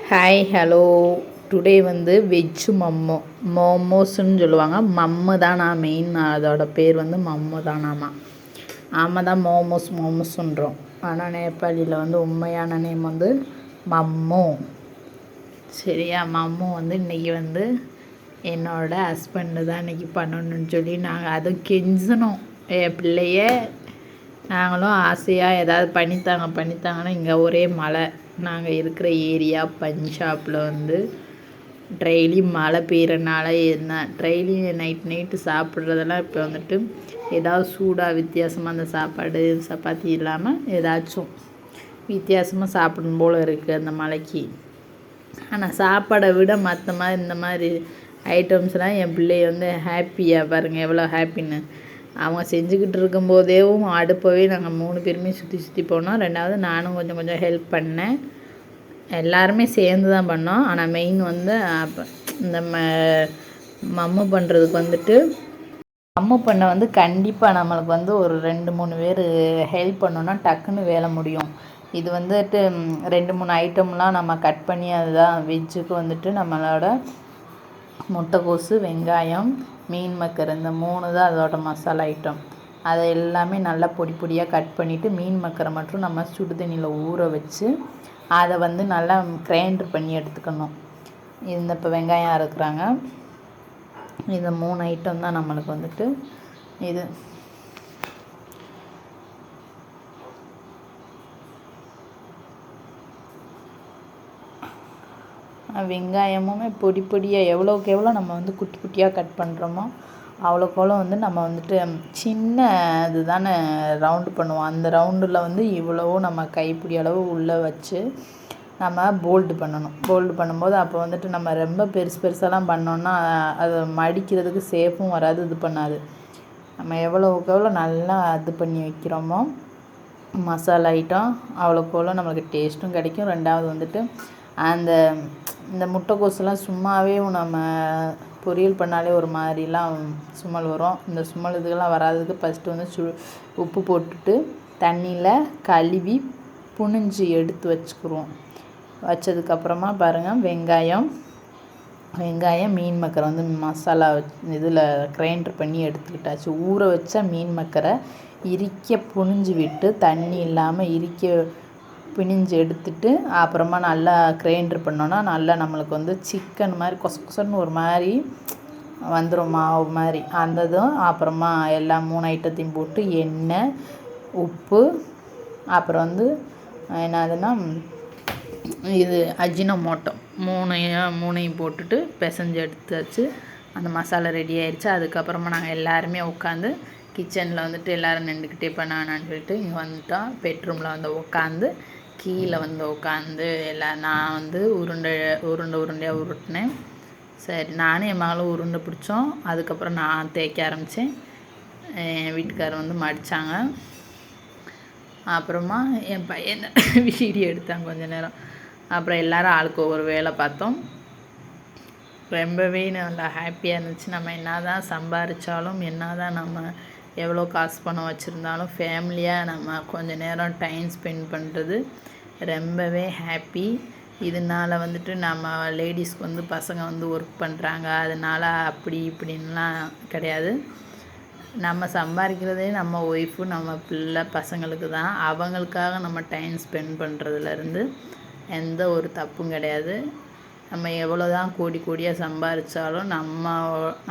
Hi hello. Today வந்து veg மோமோஸ்ன்னு சொல்லுவாங்க. மம்மு தான் நான் மெயின், அதோட பேர் வந்து மம்மு தானாமா. ஆமாம் தான் மோமோஸ்ன்றோம். ஆனால் நேபாளியில் வந்து உண்மையான நேம் வந்து மம்மு. சரியா? மம்மு வந்து இன்றைக்கி வந்து என்னோடய ஹஸ்பண்டு தான் இன்றைக்கி பண்ணணுன்னு சொல்லி நாங்கள் அதுவும் கெஞ்சினோம். என் பிள்ளைய நாங்களும் ஆசையாக ஏதாவது பண்ணித்தாங்கன்னா இங்கே ஒரே மழை. நாங்கள் இருக்கிற ஏரியா பஞ்சாபில் வந்து டெய்லி மழை பெய்கிறனால டெய்லி நைட்டு சாப்பிட்றதெல்லாம் இப்போ வந்துட்டு ஏதாவது சூடாக வித்தியாசமாக அந்த சாப்பாடு சப்பாத்தி இல்லாமல் ஏதாச்சும் வித்தியாசமாக சாப்பிடும் போல் இருக்குது அந்த மழைக்கு. ஆனால் சாப்பாடை விட மற்ற மாதிரி இந்த மாதிரி ஐட்டம்ஸ்லாம் என் பிள்ளைய வந்து ஹாப்பியாக பாருங்கள் எவ்வளோ ஹாப்பின்னு. அவங்க செஞ்சுக்கிட்டு இருக்கும்போதேவும் அடுப்பவே நாங்கள் 3 பேருமே சுற்றி போனோம். ரெண்டாவது நானும் கொஞ்சம் கொஞ்சம் ஹெல்ப் பண்ணேன். எல்லாருமே சேர்ந்து தான் பண்ணோம். ஆனால் மெயின் வந்து இந்த மம்மு பண்ணுறதுக்கு வந்துட்டு மம்மு பண்ண வந்து கண்டிப்பாக நம்மளுக்கு வந்து ஒரு 2-3 பேர் ஹெல்ப் பண்ணோன்னா டக்குன்னு வேலை முடியும். இது வந்துட்டு 2-3 ஐட்டம்லாம் நம்ம கட் பண்ணி அதுதான் வெஜ்ஜுக்கு வந்துட்டு நம்மளோட முட்டைக்கோசு, வெங்காயம், மீன் மக்கர் இந்த 3 தான் அதோட மசாலா ஐட்டம். அதை எல்லாமே நல்லா பொடியாக கட் பண்ணிவிட்டு மீன் மக்கரை மட்டும் நம்ம சுடு தண்ணியில் ஊற வச்சு அதை வந்து நல்லா கிரைண்டர் பண்ணி எடுத்துக்கணும். இந்த இப்போ வெங்காயம் அறுக்குறாங்க. இந்த 3 ஐட்டம் தான் நம்மளுக்கு வந்துட்டு இது. வெங்காயமுமே பொடியாக எவ்வளோக்கு எவ்வளோ நம்ம வந்து குட்டி குட்டியாக கட் பண்ணுறோமோ அவ்வளோக்கு அவ்வளோ வந்து நம்ம வந்துட்டு சின்ன இது தானே ரவுண்டு பண்ணுவோம். அந்த ரவுண்டில் வந்து இவ்வளவோ நம்ம கைப்பிடி அளவு உள்ளே வச்சு நம்ம போல்டு பண்ணணும். போல்டு பண்ணும்போது அப்போ வந்துட்டு நம்ம ரொம்ப பெருசாலாம் பண்ணோன்னா அது மடிக்கிறதுக்கு சேஃபும் வராது, இது பண்ணாது. நம்ம எவ்வளோக்கு எவ்வளோ நல்லா இது பண்ணி வைக்கிறோமோ மசாலா ஐட்டம் அவ்வளோக்கு எவ்வளோ நம்மளுக்கு டேஸ்ட்டும் கிடைக்கும். ரெண்டாவது வந்துட்டு இந்த முட்டைக்கோசெல்லாம் சும்மாவே நம்ம பொரியல் பண்ணாலே ஒரு மாதிரிலாம் சுமல் வரும். இந்த சுமல் இதுக்கெல்லாம் வராதுக்கு ஃபஸ்ட்டு வந்து உப்பு போட்டுட்டு தண்ணியில் கழுவி புழிஞ்சு எடுத்து வச்சுக்கிருவோம். வச்சதுக்கப்புறமா பாருங்கள் வெங்காயம் மீன் மக்கரை வந்து மசாலா இதில் கிரைண்டர் பண்ணி எடுத்துக்கிட்டாச்சு. ஊற வச்ச மீன் மக்கரை புழிஞ்சு விட்டு தண்ணி இல்லாமல் பிழிஞ்சு எடுத்துட்டு அப்புறமா நல்லா கிரைண்டர் பண்ணோன்னா நல்லா நம்மளுக்கு வந்து சிக்கன் மாதிரி கொசன்னு ஒரு மாதிரி வந்துடும், மாவு மாதிரி. அந்த இதுவும் அப்புறமா எல்லா 3 ஐட்டத்தையும் போட்டு எண்ணெய், உப்பு, அப்புறம் வந்து என்னதுன்னா இது அஜினோமோட்டோ 3ஐயும் போட்டுட்டு பிசைஞ்சு எடுத்தாச்சு. அந்த மசாலா ரெடி ஆயிடுச்சு. அதுக்கப்புறமா நாங்கள் எல்லாருமே உட்காந்து கிச்சனில் வந்துட்டு எல்லோரும் நின்றுக்கிட்டே பண்ணானான்னு சொல்லிட்டு இங்கே வந்துட்டோம். பெட்ரூமில் வந்து உட்காந்து கீழே வந்து உட்காந்து நான் வந்து உருண்டையாக உருட்டினேன். சரி, நானும் என் மகளும் உருண்டை பிடிச்சோம். அதுக்கப்புறம் நான் தேய்க்க ஆரம்பித்தேன். என் வீட்டுக்காரர் வந்து மடித்தாங்க. அப்புறமா என் பையன் வீடியோ எடுத்தாங்க கொஞ்ச நேரம். அப்புறம் எல்லோரும் ஆளுக்கு ஒவ்வொரு வேலை பார்த்தோம். ரொம்பவே நல்லா ஹாப்பியாக இருந்துச்சு. நம்ம என்ன தான் சம்பாதிச்சாலும் என்ன தான் நம்ம எவ்வளோ காசு பணம் வச்சுருந்தாலும் ஃபேமிலியாக நம்ம கொஞ்சம் நேரம் டைம் ஸ்பெண்ட் பண்ணுறது ரொம்பவே ஹாப்பி. இதனால் வந்துட்டு நம்ம லேடிஸ்க்கு வந்து பசங்க வந்து ஒர்க் பண்ணுறாங்க, அதனால் அப்படி இப்படின்லாம் கிடையாது. நம்ம சம்பாதிக்கிறதே நம்ம ஒய்ஃபு நம்ம பிள்ளை பசங்களுக்கு தான். அவங்களுக்காக நம்ம டைம் ஸ்பெண்ட் பண்ணுறதுலேருந்து எந்த ஒரு தப்பும் கிடையாது. நம்ம எவ்வளோ தான் கோடியாக சம்பாதிச்சாலும்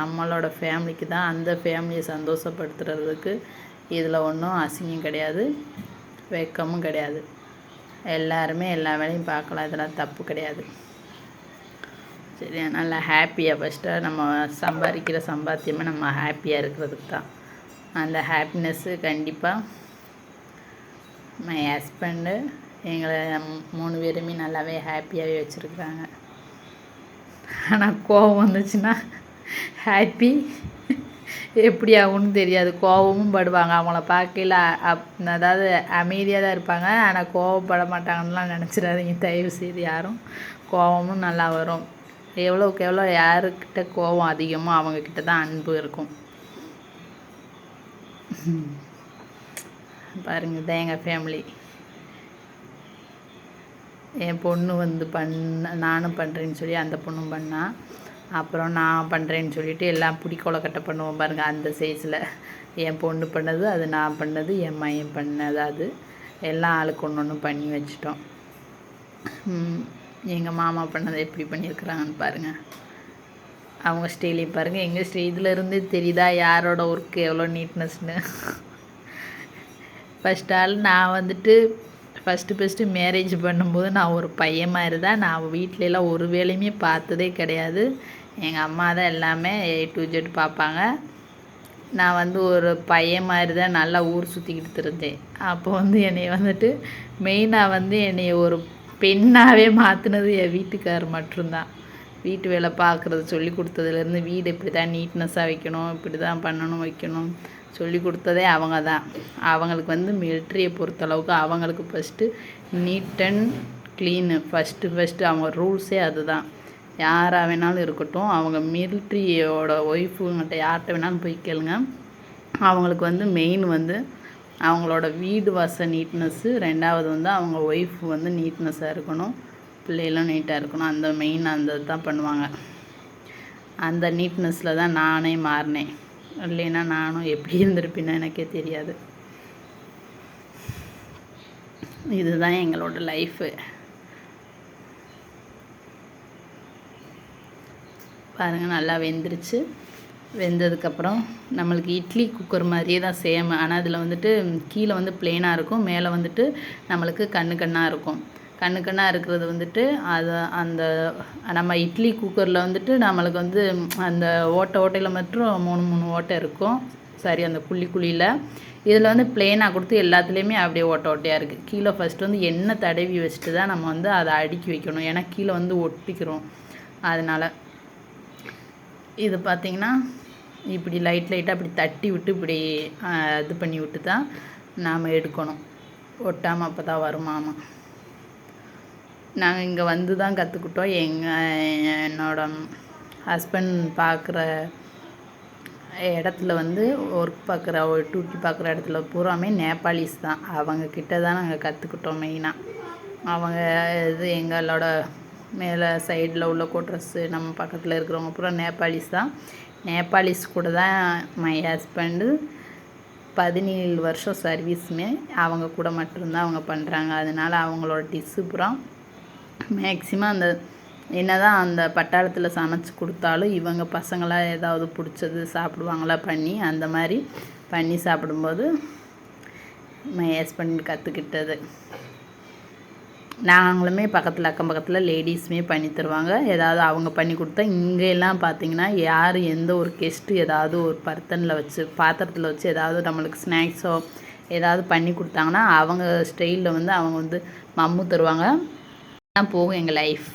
நம்மளோட ஃபேமிலிக்கு தான். அந்த ஃபேமிலியை சந்தோஷப்படுத்துறதுக்கு இதில் ஒன்றும் அசிங்கம் கிடையாது, வெட்கமும் கிடையாது. எல்லாருமே எல்லா வேலையும் பார்க்கலாம், இதெல்லாம் தப்பு கிடையாது. சரி, நல்லா ஹாப்பியாக ஃபஸ்ட்டு நம்ம சம்பாதிக்கிற சம்பாத்தியமாக நம்ம ஹாப்பியாக இருக்கிறதுக்கு தான். அந்த ஹாப்பினஸ்ஸு கண்டிப்பாக மை ஹஸ்பண்டு எங்களை 3 பேருமே நல்லாவே ஹாப்பியாகவே வச்சுருக்குறாங்க. ஆனால் கோபம் வந்துச்சுன்னா ஹாப்பி எப்படி ஆகும்னு தெரியாது. கோபமும் படுவாங்க. அவங்கள பார்க்கையில் அதாவது அமைதியாக தான் இருப்பாங்க, ஆனால் கோபப்பட மாட்டாங்கன்னுலாம் நினச்சிடாதீங்க தயவு செய்து யாரும். கோபமும் நல்லா வரும். எவ்வளோக்கு எவ்வளோ யாருக்கிட்ட கோபம் அதிகமோ அவங்கக்கிட்ட தான் அன்பு இருக்கும். பாருங்கள், இதான் எங்கள் ஃபேமிலி. என் பொண்ணு வந்து நானும் பண்ணுறேன்னு சொல்லி அந்த பொண்ணும் பண்ணா. அப்புறம் நான் பண்ணுறேன்னு சொல்லிவிட்டு எல்லாம் பிடி கொலக்கட்டை பண்ணுவோம் பாருங்கள், அந்த சைஸில் என் பொண்ணு பண்ணது, அது நான் பண்ணது, என் மையன் பண்ணது, அது எல்லாம் ஆளுக்கு ஒன்று ஒன்று பண்ணி வச்சிட்டோம். எங்கள் மாமா பண்ணதை எப்படி பண்ணியிருக்கிறாங்கன்னு பாருங்கள். அவங்க ஸ்டைலையும் பாருங்கள். எங்கள் இதிலேருந்தே தெரியுதா யாரோட ஒர்க்கு எவ்வளோ நீட்னஸ்னு. ஃபஸ்ட் ஆள் நான் வந்துட்டு ஃபஸ்ட்டு மேரேஜ் பண்ணும்போது நான் ஒரு பையன் மாதிரி தான். நான் வீட்டிலலாம் ஒரு வேலையுமே பார்த்ததே கிடையாது. எங்கள் அம்மா தான் எல்லாமே A to Z பார்ப்பாங்க. நான் வந்து ஒரு பையன் மாதிரி தான் நல்லா ஊர் சுற்றிக்கிட்டு இருந்தேன். அப்போ வந்து என்னை வந்துட்டு மெயினாக வந்து என்னை ஒரு பெண்ணாகவே மாற்றினது என் வீட்டுக்கார் மட்டும்தான். வீட்டு வேலை பார்க்குறது சொல்லி கொடுத்ததுலேருந்து வீடு இப்படி தான் நீட்னஸாக வைக்கணும், இப்படி தான் பண்ணணும் வைக்கணும் சொல்லி கொடுத்ததே அவங்க தான். அவங்களுக்கு வந்து மிலிட்ரியை பொறுத்தளவுக்கு அவங்களுக்கு first need and clean first அவங்க ரூல்ஸே அதுதான். யாராக வேணாலும் இருக்கட்டும், அவங்க மிலிட்ரியோட ஒய்ஃபுங்கிட்ட யார்கிட்ட வேணாலும் போய் கேளுங்க. அவங்களுக்கு வந்து மெயின் வந்து அவங்களோட வீடு வாச நீட்னஸ்ஸு, ரெண்டாவது வந்து அவங்க ஒய்ஃப் வந்து நீட்னஸாக இருக்கணும், பிள்ளைகளும் நீட்டாக இருக்கணும். அந்த மெயின் அந்த தான் பண்ணுவாங்க. அந்த நீட்னஸில் தான் நானே மாறினேன். இல்லைன்னா நானும் எப்படி இருந்திருப்பேன்னு எனக்கே தெரியாது. இதுதான் எங்களோட லைஃபு. பாருங்கள், நல்லா வெந்துருச்சு. வெந்ததுக்கப்புறம் நம்மளுக்கு இட்லி குக்கர் மாதிரியே தான் சேம். ஆனால் அதில் வந்துட்டு கீழே வந்து ப்ளெயினாக இருக்கும், மேலே வந்துட்டு நம்மளுக்கு கண்ணாக இருக்கும். கண்ணாக இருக்கிறது வந்துட்டு அது அந்த நம்ம இட்லி குக்கரில் வந்துட்டு நம்மளுக்கு வந்து அந்த ஓட்டையில் மட்டும் 3 ஓட்டை இருக்கும். சரி, அந்த குழியில் இதில் வந்து ப்ளெயினாக கொடுத்து எல்லாத்துலேயுமே அப்படியே ஓட்டையாக இருக்குது. கீழே ஃபஸ்ட்டு வந்து எண்ணெய் தடவி வச்சுட்டு தான் நம்ம வந்து அதை அடுக்கி வைக்கணும். ஏன்னா கீழே வந்து ஒட்டிக்கிறோம். அதனால் இது பார்த்திங்கன்னா இப்படி லைட்டாக இப்படி தட்டி விட்டு இப்படி இது பண்ணி விட்டு தான் நாம் எடுக்கணும். ஒட்டாமல் அப்போ தான் வருமாமா. நாங்கள் இங்கே வந்து தான் கற்றுக்கிட்டோம். என்னோட ஹஸ்பண்ட் பார்க்குற இடத்துல வந்து ஒர்க் பார்க்குற டியூட்டி பார்க்குற இடத்துல பூராமே நேபாளிஸ் தான். அவங்கக்கிட்ட தான் நாங்கள் கற்றுக்கிட்டோம் மெயினாக. அவங்க இது எங்களோட மேலே சைடில் உள்ள கோட்ரஸ்ஸு நம்ம பக்கத்தில் இருக்கிறவங்க பூரா நேபாளிஸ் தான். நேபாளிஸ் கூட தான் மை ஹஸ்பண்டு 17 வருஷம் சர்வீஸுமே அவங்க கூட மட்டும்தான் அவங்க பண்ணுறாங்க. அதனால் அவங்களோட டிஷ்ஷு பூரா மேக்ஸிமம் அந்த என்ன தான் அந்த பட்டாளத்தில் சமைச்சு கொடுத்தாலும் இவங்க பசங்களாம் ஏதாவது பிடிச்சது சாப்பிடுவாங்களா பண்ணி, அந்த மாதிரி பண்ணி சாப்பிடும்போது மை ஹஸ்பண்ட் கற்றுக்கிட்டது. நாங்களுமே பக்கத்தில் அக்கம் பக்கத்தில் லேடிஸுமே பண்ணி தருவாங்க. ஏதாவது அவங்க பண்ணி கொடுத்தா இங்கெல்லாம் பார்த்திங்கன்னா யார் எந்த ஒரு கெஸ்ட்டு ஏதாவது ஒரு பாத்திரத்தில் வச்சு ஏதாவது நம்மளுக்கு ஸ்நாக்ஸோ ஏதாவது பண்ணி கொடுத்தாங்கன்னா அவங்க ஸ்டைலில் வந்து அவங்க வந்து மம்மு தருவாங்க. போகும் எங்கள் லைஃப்.